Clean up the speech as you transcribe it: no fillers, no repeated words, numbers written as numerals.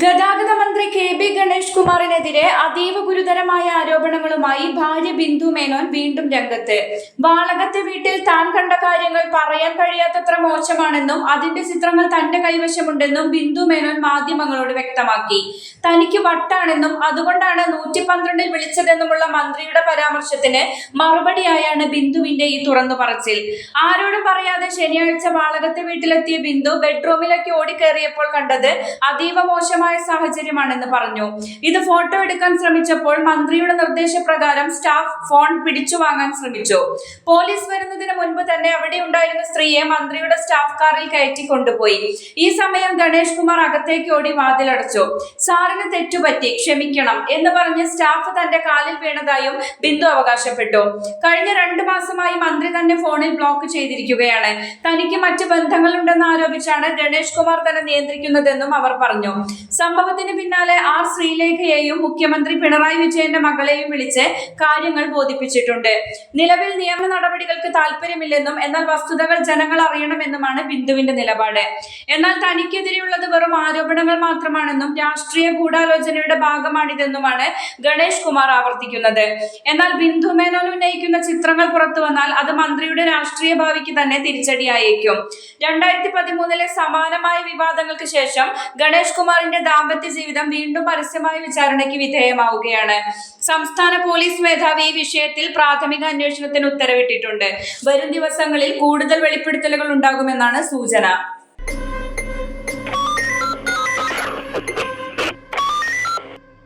ഗതാഗത മന്ത്രി കെ.ബി. ഗണേഷ് കുമാറിനെതിരെ അതീവ ഗുരുതരമായ ആരോപണങ്ങളുമായി ഭാര്യ ബിന്ദു മേനോൻ വീണ്ടും രംഗത്ത്. വാളകത്തെ വീട്ടിൽ താൻ കണ്ട കാര്യങ്ങൾ പറയാൻ കഴിയാത്തത്ര മോശമാണെന്നും അതിന്റെ ചിത്രങ്ങൾ തന്റെ കൈവശമുണ്ടെന്നും ബിന്ദു മേനോൻ മാധ്യമങ്ങളോട് വ്യക്തമാക്കി. തനിക്ക് വട്ടാണെന്നും അതുകൊണ്ടാണ് 112 വിളിച്ചതെന്നുമുള്ള മന്ത്രിയുടെ പരാമർശത്തിന് മറുപടിയായാണ് ബിന്ദുവിന്റെ ഈ തുറന്നു പറച്ചിൽ. ആരോടും പറയാതെ ശനിയാഴ്ച വാളകത്തെ വീട്ടിലെത്തിയ ബിന്ദു ബെഡ്റൂമിലേക്ക് ഓടിക്കയറിയപ്പോൾ കണ്ടത് അതീവ മോശം സാഹചര്യമാണെന്ന് പറഞ്ഞു. ഇത് ഫോട്ടോ എടുക്കാൻ ശ്രമിച്ചപ്പോൾ മന്ത്രിയുടെ നിർദ്ദേശപ്രകാരം സ്റ്റാഫ് ഫോൺ പിടിച്ചു വാങ്ങാൻ ശ്രമിച്ചു. പോലീസ് വരുന്നതിന് മുൻപ് തന്നെ അവിടെ ഉണ്ടായിരുന്ന സ്ത്രീയെ മന്ത്രിയുടെ സ്റ്റാഫ് കാറിൽ കയറ്റി കൊണ്ടുപോയി. ഈ സമയം ഗണേഷ് കുമാർ അകത്തേക്ക് ഓടി വാതിലടച്ചു. സാറിന് തെറ്റുപറ്റി, ക്ഷമിക്കണം എന്ന് പറഞ്ഞ് സ്റ്റാഫ് തന്റെ കാലിൽ വീണതായും ബിന്ദു അവകാശപ്പെട്ടു. കഴിഞ്ഞ 2 മാസമായി മന്ത്രി തന്നെ ഫോണിൽ ബ്ലോക്ക് ചെയ്തിരിക്കുകയാണ്. തനിക്ക് മറ്റ് ബന്ധങ്ങളുണ്ടെന്ന് ആരോപിച്ചാണ് ഗണേഷ് കുമാർ തന്നെ നിയന്ത്രിക്കുന്നതെന്നും അവർ പറഞ്ഞു. സംഭവത്തിന് പിന്നാലെ ആർ ശ്രീലേഖയെയും മുഖ്യമന്ത്രി പിണറായി വിജയന്റെ മകളെയും വിളിച്ച് കാര്യങ്ങൾ ബോധിപ്പിച്ചിട്ടുണ്ട്. നിലവിൽ നിയമ നടപടികൾക്ക് താല്പര്യമില്ലെന്നും എന്നാൽ വസ്തുതകൾ ജനങ്ങൾ അറിയണമെന്നുമാണ് ബിന്ദുവിന്റെ നിലപാട്. എന്നാൽ തനിക്കെതിരെയുള്ളത് വെറും ആരോപണങ്ങൾ മാത്രമാണെന്നും രാഷ്ട്രീയ ഗൂഢാലോചനയുടെ ഭാഗമാണിതെന്നുമാണ് ഗണേഷ് കുമാർ ആവർത്തിക്കുന്നത്. എന്നാൽ ബിന്ദു മേനോൻ ഉന്നയിക്കുന്ന ചിത്രങ്ങൾ പുറത്തു വന്നാൽ അത് മന്ത്രിയുടെ രാഷ്ട്രീയ ഭാവിക്ക് തന്നെ തിരിച്ചടിയായേക്കും. 2013 സമാനമായ വിവാദങ്ങൾക്ക് ശേഷം ഗണേഷ് കുമാറിന്റെ ദാമ്പത്യ ജീവിതം വീണ്ടും പരസ്യമായ വിചാരണയ്ക്ക് വിധേയമാവുകയാണ്. സംസ്ഥാന പോലീസ് മേധാവി ഈ വിഷയത്തിൽ പ്രാഥമിക അന്വേഷണത്തിന് ഉത്തരവിട്ടിട്ടുണ്ട്. വരും ദിവസങ്ങളിൽ കൂടുതൽ വെളിപ്പെടുത്തലുകൾ ഉണ്ടാകുമെന്നാണ് സൂചന.